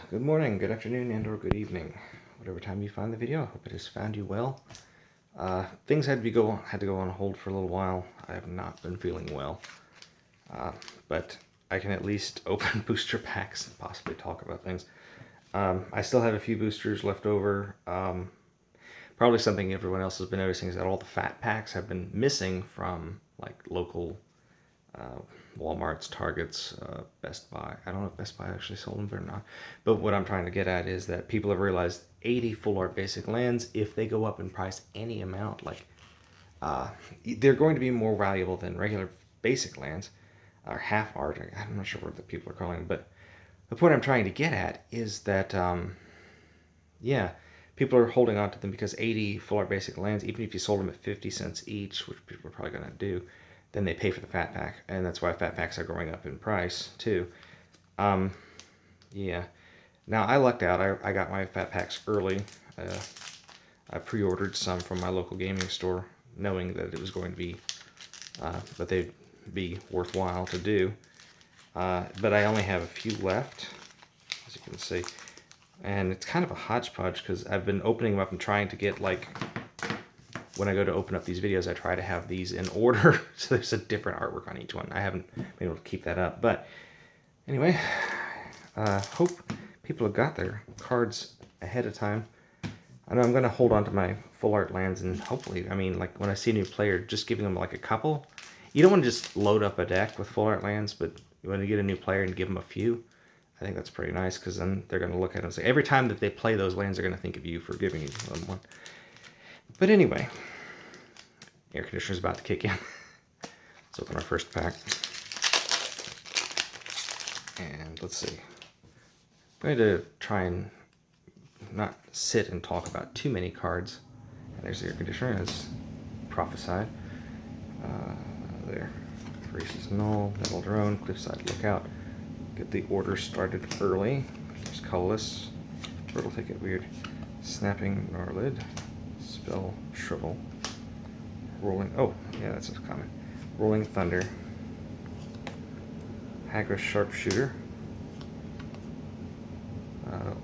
Good morning, good afternoon, and or good evening. Whatever time you find the video, I hope it has found you well. Things had to go on hold for a little while. I have not been feeling well. But I can at least open booster packs and possibly talk about things. I still have a few boosters left over. Probably something everyone else has been noticing is that all the fat packs have been missing from like local Walmart's, Target's, Best Buy. I don't know if Best Buy actually sold them or not. But what I'm trying to get at is that people have realized 80 full art basic lands, if they go up in price any amount, like they're going to be more valuable than regular basic lands or half art. I'm not sure what the people are calling them, but the point I'm trying to get at is that yeah, people are holding on to them because 80 full art basic lands, even if you sold them at 50 cents each, which people are probably going to do, then they pay for the fat pack, and that's why fat packs are going up in price too. Yeah. Now I lucked out. I got my fat packs early. I pre-ordered some from my local gaming store, knowing that it was going to be that they'd be worthwhile to do. But I only have a few left, as you can see, and it's kind of a hodgepodge because I've been opening them up and trying to get like. When I go to open up these videos, I try to have these in order, so there's a different artwork on each one. I haven't been able to keep that up, but anyway, hope people have got their cards ahead of time. I know I'm going to hold on to my full art lands, and hopefully, I mean, like when I see a new player, just giving them like a couple. You don't want to just load up a deck with full art lands, but you want to get a new player and give them a few. I think that's pretty nice, because then they're going to look at it and say, every time that they play those lands, they're going to think of you for giving them one. But anyway, air conditioner's about to kick in. Let's open our first pack. And let's see. I'm going to try and not sit and talk about too many cards. And there's the air conditioner as prophesied. There. Grace's Null, Neville Drone, Cliffside Lookout. Get the order started early. There's Colorless, Brittle Ticket Weird, Snapping Gnarlid, Spell Shrivel, Rolling, oh yeah, that's a common, Rolling Thunder, Hagra's Sharpshooter,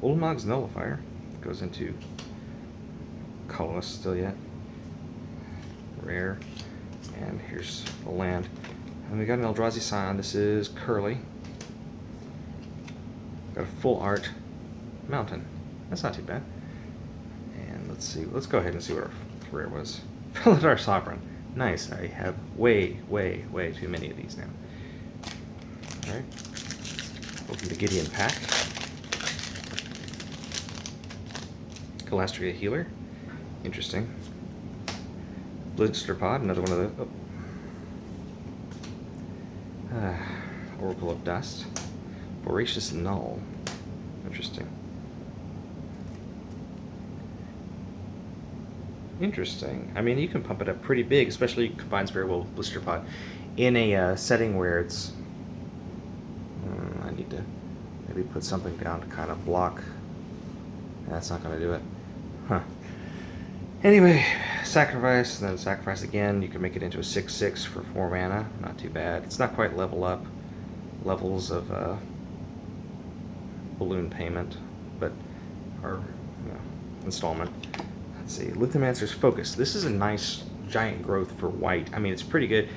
Ulamog's Nullifier, goes into colorless still yet, rare, and here's the land, and we got an Eldrazi Scion. This is Curly, got a full art mountain, that's not too bad. Let's see. Let's go ahead and see what our rare was. Felidar Sovereign. Nice. I have way too many of these now. Alright. Open the Gideon pack. Galastria Healer. Interesting. Blister Pod. Another one of the... Oh. Oracle of Dust. Voracious Null. Interesting. Interesting. I mean, you can pump it up pretty big, especially it combines very well with Blister Pod. In a setting where it's... I need to maybe put something down to kind of block. That's not going to do it. Huh. Anyway, sacrifice, and then sacrifice again. You can make it into a 6/6 for 4 mana. Not too bad. It's not quite level up levels of balloon payment, but or installment. Let's see, Lithomancer's Focus. This is a nice giant growth for white. I mean, it's pretty good.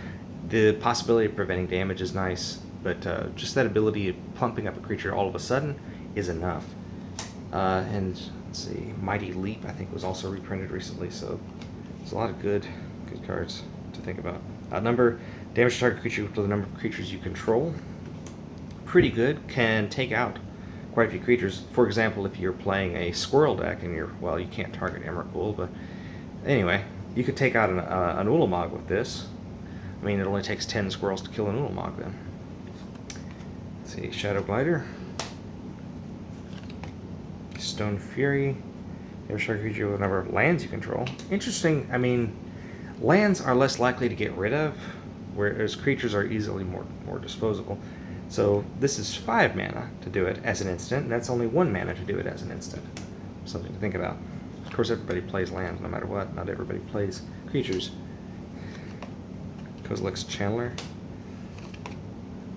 The possibility of preventing damage is nice, but just that ability of pumping up a creature all of a sudden is enough. And let's see, Mighty Leap, I think, was also reprinted recently, so there's a lot of good cards to think about. Number, damage to target creature to the number of creatures you control. Pretty good. Can take out quite a few creatures. For example, if you're playing a squirrel deck and you're, well, you can't target Emrakul, but anyway, you could take out an Ulamog with this. I mean, it only takes 10 squirrels to kill an Ulamog then. Let's see, Shadow Glider, Stone Fury, every target creature with a number of lands you control. Interesting. I mean, lands are less likely to get rid of, whereas creatures are easily more disposable. So this is 5 mana to do it as an instant, and that's only 1 mana to do it as an instant. Something to think about. Of course, everybody plays lands no matter what. Not everybody plays creatures. Kozilek's Channeler.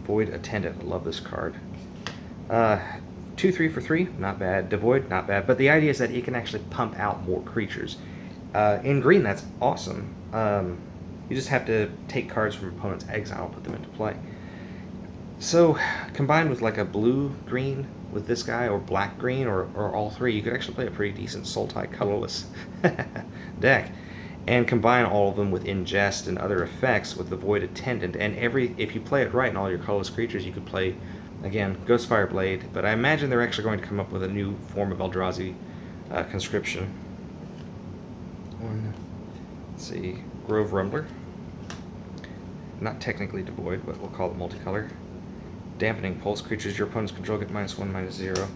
Void Attendant. I love this card. 2/3 for 3, not bad. Devoid, not bad. But the idea is that it can actually pump out more creatures. In green, that's awesome. You just have to take cards from opponent's exile and put them into play. So, combined with like a blue-green with this guy, or black-green, or all three, you could actually play a pretty decent Sultai colorless deck. And combine all of them with Ingest and other effects with the Void Attendant. And if you play it right and all your colorless creatures, you could play, again, Ghostfire Blade. But I imagine they're actually going to come up with a new form of Eldrazi conscription. Let's see, Grove Rumbler. Not technically devoid, but we'll call it multicolor. Dampening Pulse. Creatures your opponents control get -1, -0.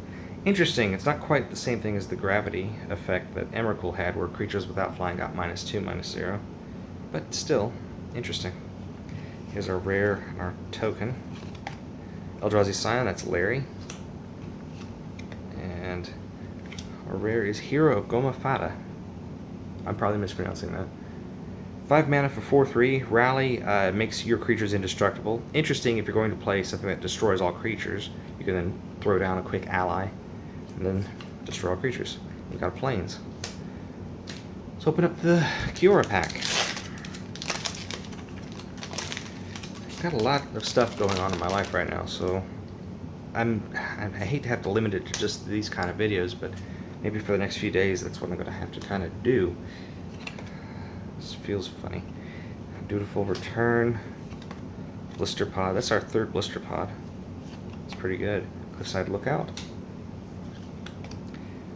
Interesting, it's not quite the same thing as the gravity effect that Emrakul had, where creatures without flying got -2, -0. But still, interesting. Here's our rare and our token. Eldrazi Scion, that's Larry. And our rare is Hero of Goma Fata. I'm probably mispronouncing that. 5 mana for 4/3. Rally makes your creatures indestructible. Interesting if you're going to play something that destroys all creatures. You can then throw down a quick ally and then destroy all creatures. We've got planes. Let's open up the Kiora pack. Got a lot of stuff going on in my life right now, so I hate to have to limit it to just these kind of videos, but maybe for the next few days that's what I'm going to have to kind of do. This feels funny. Dutiful Return. Blister Pod. That's our 3rd Blister Pod. It's pretty good. Cliffside Lookout.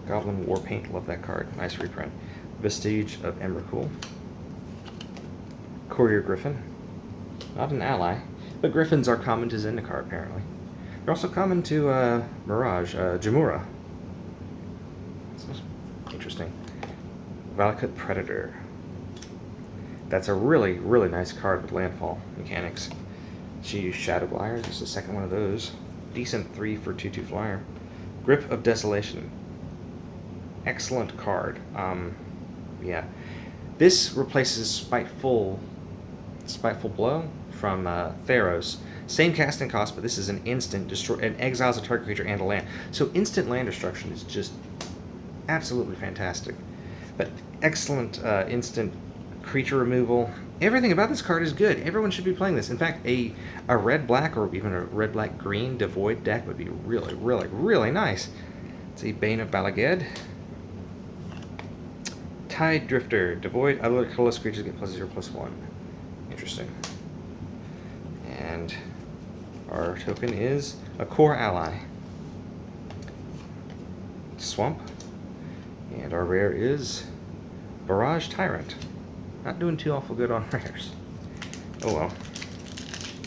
Goblin Warpaint. Love that card. Nice reprint. Vestige of Emrakul. Courier Griffin. Not an ally, but Griffins are common to Zendikar, apparently. They're also common to Mirage, Jamura. Interesting. Valakut Predator. That's a really, really nice card with landfall mechanics. She used Shadow Flyer, just the second one of those. Decent 3 for 2/2 flyer. Grip of Desolation. Excellent card. Yeah. This replaces Spiteful Blow from Theros. Same casting cost, but this is an instant destroy and exiles a target creature and a land. So instant land destruction is just absolutely fantastic. But excellent instant creature removal. Everything about this card is good. Everyone should be playing this. In fact, a red-black or even a red-black-green devoid deck would be really, really, really nice. It's a Bane of Balaged. Tide Drifter. Devoid. Other colorless creatures get +0/+1. Interesting. And our token is a core ally. Swamp. And our rare is Barrage Tyrant. Not doing too awful good on rares. Oh well.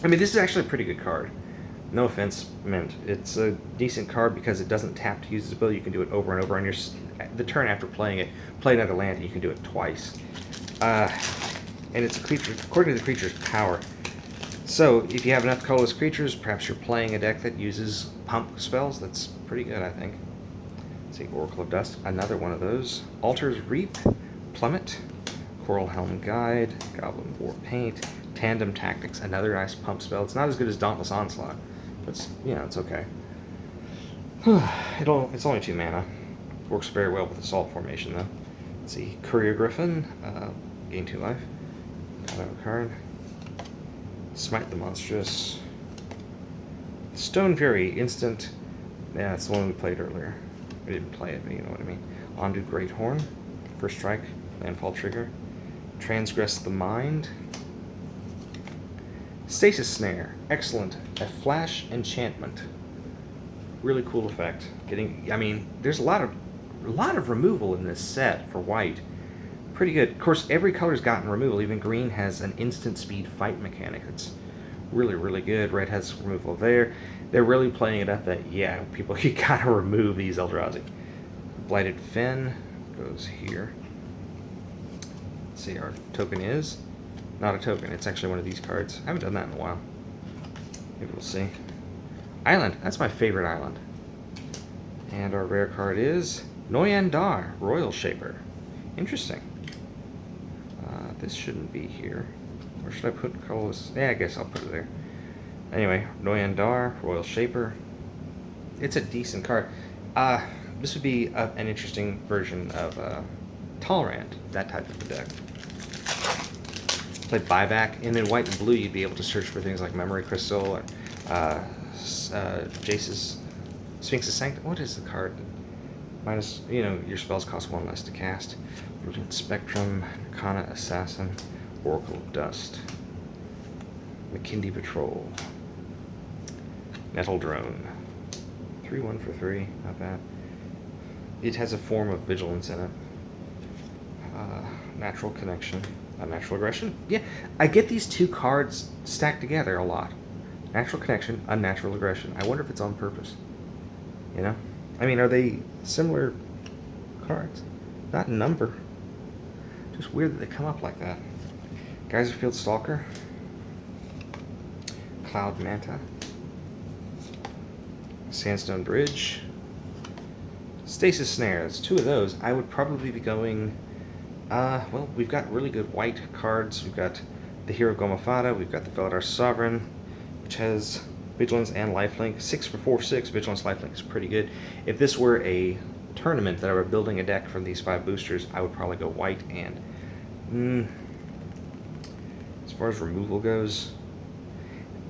I mean, this is actually a pretty good card. No offense meant. It's a decent card because it doesn't tap to use this ability. You can do it over and over, and the turn after playing it, play another land, and you can do it twice. And it's a creature, according to the creature's power. So, if you have enough colorless creatures, perhaps you're playing a deck that uses pump spells. That's pretty good, I think. Let's see, Oracle of Dust, another one of those. Altar's Reap, Plummet, Coral Helm Guide, Goblin Warpaint, Tandem Tactics, another nice pump spell. It's not as good as Dauntless Onslaught, but it's, it's okay. It's only 2 mana. Works very well with Assault Formation, though. Let's see, Courier Griffin, gain 2 life. Got out a card. Smite the Monstrous. Stone Fury, instant. Yeah, it's the one we played earlier. We didn't play it, but you know what I mean. Ondu Greathorn, first strike, landfall trigger. Transgress the Mind. Stasis Snare, excellent. A flash enchantment. Really cool effect. There's a lot of removal in this set for white. Pretty good. Of course, every color's gotten removal. Even green has an instant speed fight mechanic. It's really, really good. Red has removal there. They're really playing it up that, yeah, people, you gotta remove these Eldrazi. Blighted Fen goes here. Let's see, our token is not a token. It's actually one of these cards. I haven't done that in a while. Maybe we'll see. Island. That's my favorite island. And our rare card is Noyan Dar, Royal Shaper. Interesting. This shouldn't be here. Where should I put colorless? Yeah, I guess I'll put it there. Anyway, Noyan Dar, Royal Shaper. it's a decent card. This would be an interesting version of Tolerant, that type of a deck. Play Buyback, and in white and blue, you'd be able to search for things like Memory Crystal or Jace's Sphinx's Sanctum. What is the card? Minus, your spells cost 1 less to cast. Brilliant Spectrum, Arcana Assassin, Oracle of Dust, McKindy Patrol, Nettle Drone. 3-1 for 3, not bad. It has a form of vigilance in it. Natural Connection, Unnatural Aggression. Yeah, I get these two cards stacked together a lot. Natural Connection, Unnatural Aggression. I wonder if it's on purpose. I mean, are they similar cards? Not in number. Just weird that they come up like that. Geyserfield Stalker, Cloud Manta, Sandstone Bridge, Stasis Snare. There's 2 of those. I would probably be going... well, we've got really good white cards. We've got the Hero Gomafada. We've got the Veladar Sovereign, which has Vigilance and Lifelink. 6 for 4/6. Vigilance, Lifelink is pretty good. If this were a tournament that I were building a deck from these 5 boosters, I would probably go white and... as far as removal goes,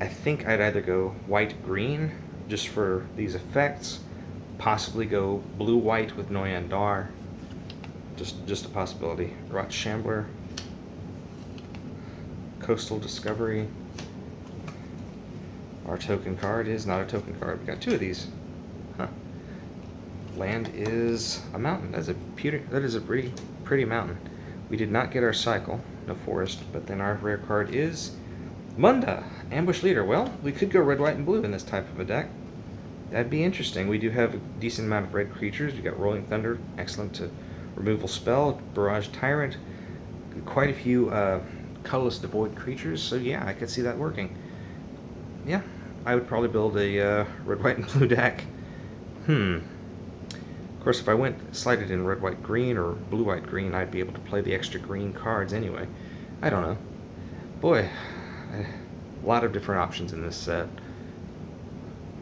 I think I'd either go white-green, just for these effects, possibly go blue-white with Noyan Dar, just a possibility. Rot Shambler, Coastal Discovery. Our token card is not a token card. We got 2 of these. Huh. Land is a mountain. That is a pretty mountain. We did not get our cycle, no forest, but then our rare card is Munda, Ambush Leader. Well, we could go red, white, and blue in this type of a deck. That'd be interesting. We do have a decent amount of red creatures. We got Rolling Thunder, excellent to removal spell, Barrage Tyrant, quite a few colorless devoid creatures, so yeah, I could see that working. Yeah, I would probably build a red, white, and blue deck. Of course, if I slided in red, white, green, or blue, white, green, I'd be able to play the extra green cards anyway. I don't know. Boy, a lot of different options in this set.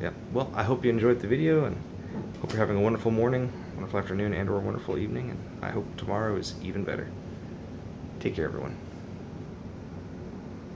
Yeah, well, I hope you enjoyed the video, and hope you're having a wonderful morning, wonderful afternoon, and or a wonderful evening, and I hope tomorrow is even better. Take care, everyone.